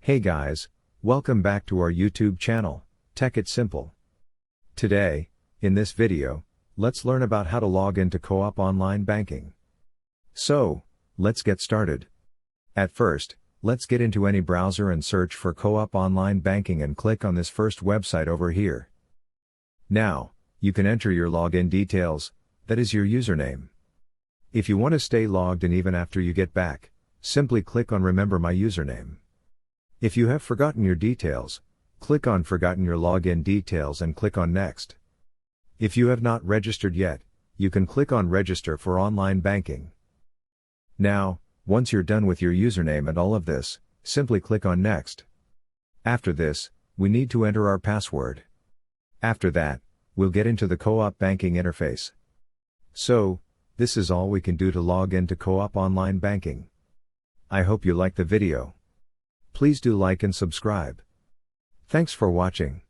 Hey guys, welcome back to our YouTube channel, Tech It Simple. Today, in this video, let's learn about how to log into Co-op online banking. So, let's get started. At first, let's get into any browser and search for Co-op online banking and click on this first website over here. Now, you can enter your login details, that is your username. If you want to stay logged in even after you get back, simply click on Remember My Username. If you have forgotten your details, click on Forgotten Your Login Details and click on Next. If you have not registered yet, you can click on Register for online banking. Now, once you're done with your username and all of this, simply click on Next. After this, we need to enter our password. After that, we'll get into the Co-op banking interface. So, this is all we can do to log into Co-op online banking. I hope you liked the video. Please do like and subscribe. Thanks for watching.